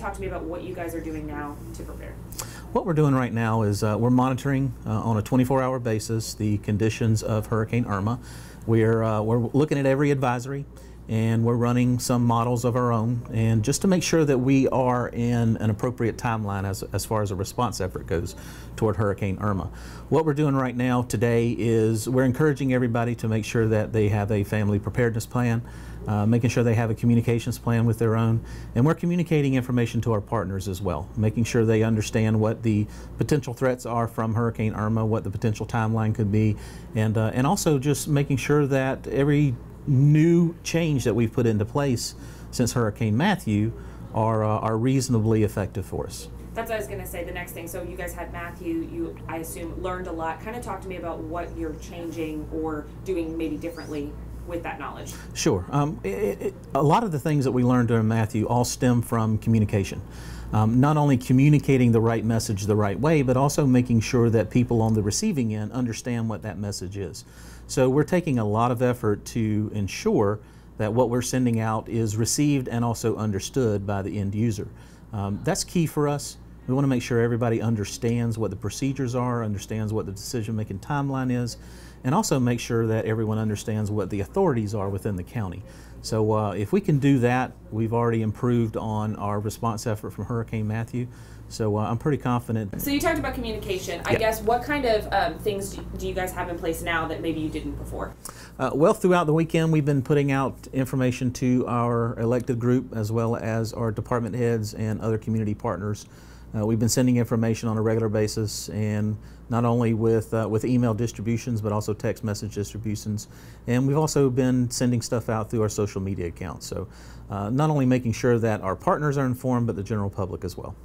talk to me about what you guys are doing now to prepare. What we're doing right now is we're monitoring on a 24-hour basis the conditions of Hurricane Irma. We're looking at every advisory, and we're running some models of our own, and just to make sure that we are in an appropriate timeline as far as a response effort goes toward Hurricane Irma. What we're doing right now today is we're encouraging everybody to make sure that they have a family preparedness plan, making sure they have a communications plan with their own, and we're communicating information to our partners as well, making sure they understand what the potential threats are from Hurricane Irma, what the potential timeline could be, and also just making sure that every new change that we've put into place since Hurricane Matthew are reasonably effective for us. That's what I was going to say, the next thing. So you guys had Matthew, you, I assume, learned a lot. Kind of talk to me about what you're changing or doing maybe differently with that knowledge. Sure. A lot of the things that we learned during Matthew all stem from communication. Not only communicating the right message the right way, but also making sure that people on the receiving end understand what that message is. So we're taking a lot of effort to ensure that what we're sending out is received and also understood by the end user. That's key for us. We want to make sure everybody understands what the procedures are, understands what the decision-making timeline is, and also make sure that everyone understands what the authorities are within the county. So if we can do that, we've already improved on our response effort from Hurricane Matthew. So I'm pretty confident. So you talked about communication. I guess what kind of things do you guys have in place now that maybe you didn't before? Well, throughout the weekend we've been putting out information to our elected group as well as our department heads and other community partners. We've been sending information on a regular basis, and not only with email distributions, but also text message distributions. And we've also been sending stuff out through our social media accounts. So not only making sure that our partners are informed, but the general public as well.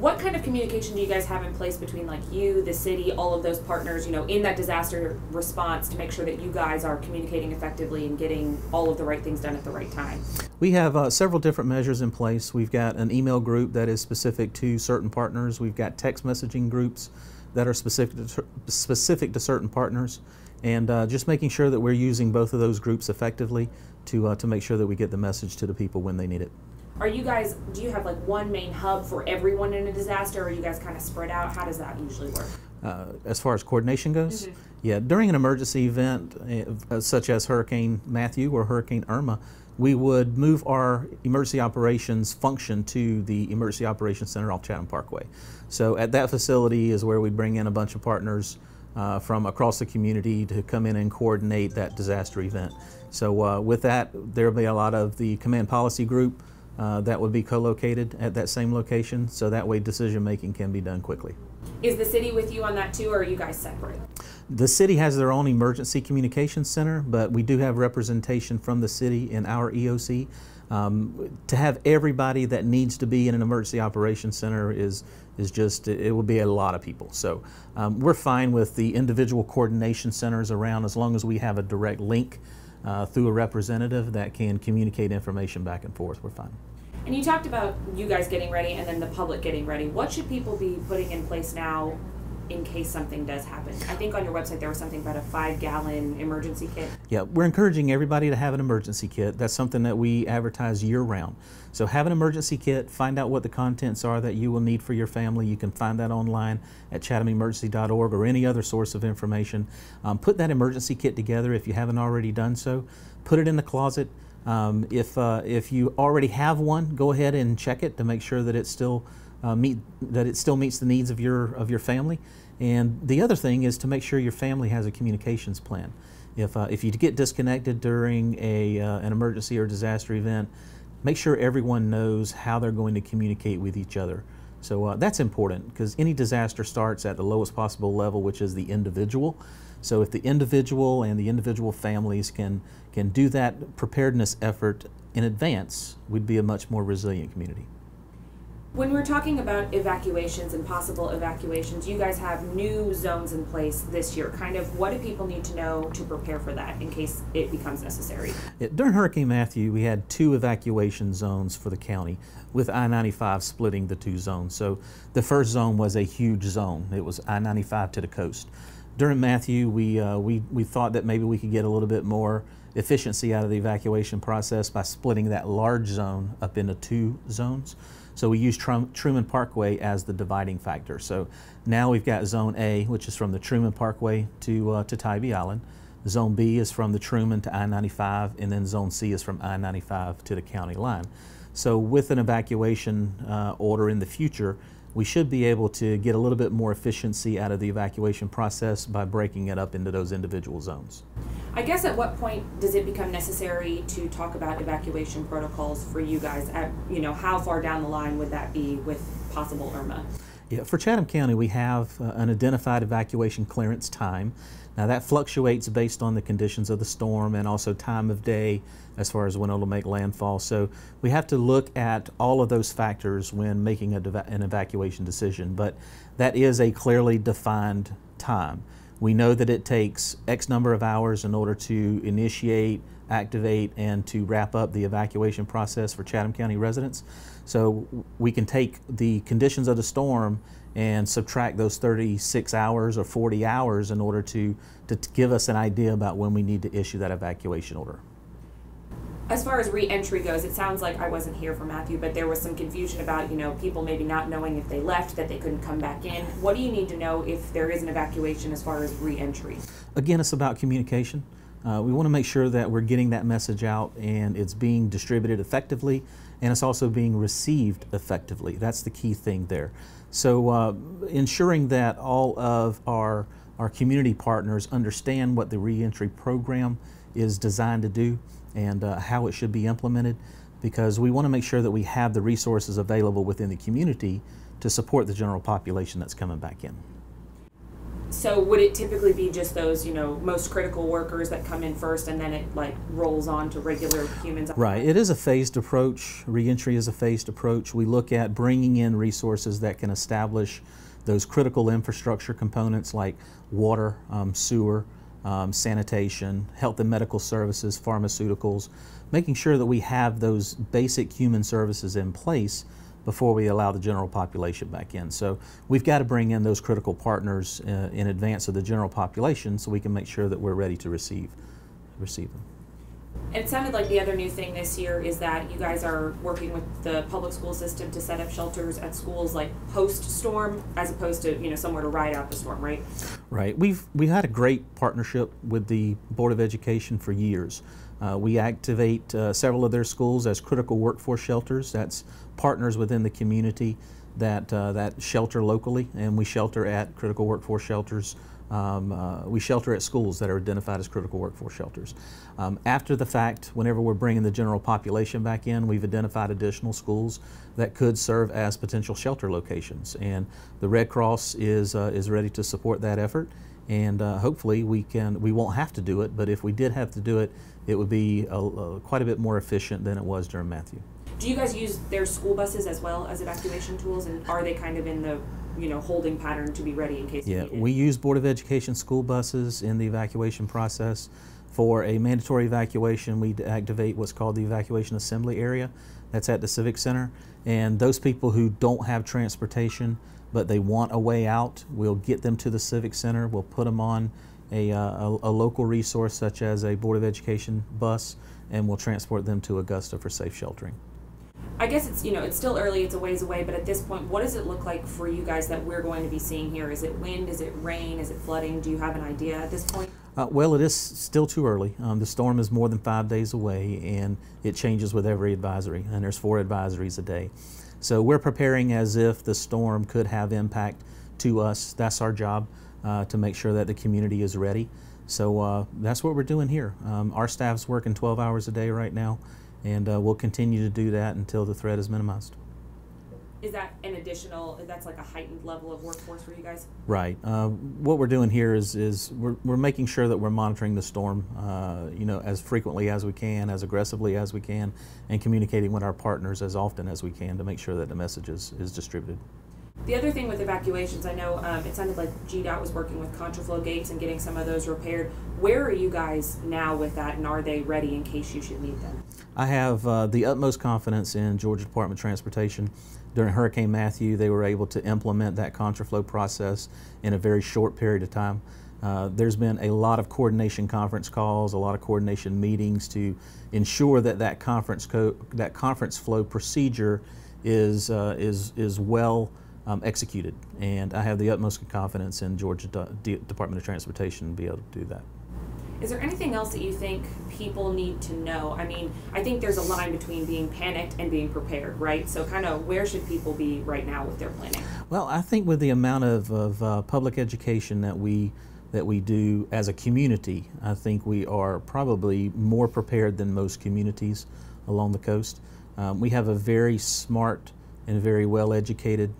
What kind of communication do you guys have in place between like you, the city, all of those partners, you know, in that disaster response to make sure that you guys are communicating effectively and getting all of the right things done at the right time? We have several different measures in place. We've got an email group that is specific to certain partners. We've got text messaging groups that are specific to certain partners, and just making sure that we're using both of those groups effectively to make sure that we get the message to the people when they need it. Are you guys, do you have like one main hub for everyone in a disaster, or are you guys kind of spread out? How does that usually work? As far as coordination goes? Yeah, during an emergency event such as Hurricane Matthew or Hurricane Irma, we would move our emergency operations function to the Emergency Operations Center off Chatham Parkway. So at that facility is where we bring in a bunch of partners from across the community to come in and coordinate that disaster event. So with that, there will be a lot of the command policy group that would be co-located at that same location, so that way decision making can be done quickly. Is the city with you on that too, or are you guys separate? The city has their own emergency communications center, but we do have representation from the city in our EOC. To have everybody that needs to be in an emergency operations center is just, it will be a lot of people. So we're fine with the individual coordination centers around as long as we have a direct link through a representative that can communicate information back and forth. We're fine. And you talked about you guys getting ready and then the public getting ready. What should people be putting in place now in case something does happen? I think on your website there was something about a 5-gallon emergency kit. Yeah, we're encouraging everybody to have an emergency kit. That's something that we advertise year-round. So have an emergency kit, find out what the contents are that you will need for your family. You can find that online at chathamemergency.org or any other source of information. Put that emergency kit together if you haven't already done so. Put it in the closet. If you already have one, go ahead and check it to make sure that it still meets the needs of your family. And the other thing is to make sure your family has a communications plan. If you get disconnected during an emergency or disaster event, make sure everyone knows how they're going to communicate with each other. So that's important, because any disaster starts at the lowest possible level, which is the individual. So if the individual and the individual families can do that preparedness effort in advance, we'd be a much more resilient community. When we're talking about evacuations and possible evacuations, you guys have new zones in place this year. Kind of what do people need to know to prepare for that in case it becomes necessary? During Hurricane Matthew, we had 2 evacuation zones for the county, with I-95 splitting the 2 zones. So the first zone was a huge zone. It was I-95 to the coast. During Matthew, we thought that maybe we could get a little bit more efficiency out of the evacuation process by splitting that large zone up into 2 zones. So we used Truman Parkway as the dividing factor. So now we've got Zone A, which is from the Truman Parkway to Tybee Island. Zone B is from the Truman to I-95, and then Zone C is from I-95 to the county line. So with an evacuation order in the future, we should be able to get a little bit more efficiency out of the evacuation process by breaking it up into those individual zones. I guess at what point does it become necessary to talk about evacuation protocols for you guys? At, how far down the line would that be with possible Irma? Yeah, for Chatham County, we have an identified evacuation clearance time. Now that fluctuates based on the conditions of the storm and also time of day as far as when it'll make landfall. So we have to look at all of those factors when making an evacuation decision, but that is a clearly defined time. We know that it takes X number of hours in order to initiate, activate, and to wrap up the evacuation process for Chatham County residents. So we can take the conditions of the storm and subtract those 36 hours or 40 hours in order to give us an idea about when we need to issue that evacuation order. As far as re-entry goes, it sounds like, I wasn't here for Matthew, but there was some confusion about, people maybe not knowing if they left, that they couldn't come back in. What do you need to know if there is an evacuation as far as re-entry? Again, it's about communication. We want to make sure that we're getting that message out and it's being distributed effectively, and it's also being received effectively. That's the key thing there. So ensuring that all of our community partners understand what the reentry program is designed to do and how it should be implemented, because we want to make sure that we have the resources available within the community to support the general population that's coming back in. So would it typically be just those, most critical workers that come in first and then it rolls on to regular humans? Right. It is a phased approach. Reentry is a phased approach. We look at bringing in resources that can establish those critical infrastructure components like water, sewer, sanitation, health and medical services, pharmaceuticals, making sure that we have those basic human services in place before we allow the general population back in. So we've got to bring in those critical partners in advance of the general population so we can make sure that we're ready to receive them. It sounded like the other new thing this year is that you guys are working with the public school system to set up shelters at schools like post-storm, as opposed to somewhere to ride out the storm, right? Right. We've had a great partnership with the Board of Education for years. We activate several of their schools as critical workforce shelters. That's partners within the community that shelter locally, and we shelter at critical workforce shelters. We shelter at schools that are identified as critical workforce shelters. After the fact, whenever we're bringing the general population back in, we've identified additional schools that could serve as potential shelter locations, and the Red Cross is ready to support that effort. And hopefully we won't have to do it, but if we did have to do it, it would be quite a bit more efficient than it was during Matthew. Do you guys use their school buses as well as evacuation tools, and are they kind of in the holding pattern to be ready in case you need it? We use Board of Education school buses in the evacuation process. For a mandatory evacuation, we activate what's called the Evacuation Assembly Area. That's at the Civic Center, and those people who don't have transportation but they want a way out, we'll get them to the Civic Center. We'll put them on a local resource such as a Board of Education bus, and we'll transport them to Augusta for safe sheltering. I guess it's it's still early, it's a ways away, but at this point, what does it look like for you guys that we're going to be seeing here? Is it wind? Is it rain? Is it flooding? Do you have an idea at this point? Well, it is still too early. The storm is more than 5 days away, and it changes with every advisory, and there's 4 advisories a day. So we're preparing as if the storm could have impact to us. That's our job, to make sure that the community is ready. So that's what we're doing here. Our staff's working 12 hours a day right now, and we'll continue to do that until the threat is minimized. Is that an additional, that's like a heightened level of workforce for you guys? Right. What we're doing here is we're making sure that we're monitoring the storm, as frequently as we can, as aggressively as we can, and communicating with our partners as often as we can to make sure that the message is distributed. The other thing with evacuations, I know it sounded like GDOT was working with contraflow gates and getting some of those repaired. Where are you guys now with that, and are they ready in case you should need them? I have the utmost confidence in Georgia Department of Transportation. During Hurricane Matthew, they were able to implement that contraflow process in a very short period of time. There's been a lot of coordination conference calls, a lot of coordination meetings to ensure that that conference flow procedure is well executed. And I have the utmost confidence in Georgia Department of Transportation to be able to do that. Is there anything else that you think people need to know? I mean, I think there's a line between being panicked and being prepared, right? So kind of where should people be right now with their planning? Well, I think with the amount of public education that we do as a community, I think we are probably more prepared than most communities along the coast. We have a very smart and very well-educated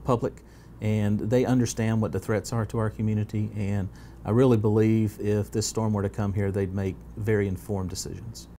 public, and they understand what the threats are to our community, and I really believe if this storm were to come here, they'd make very informed decisions.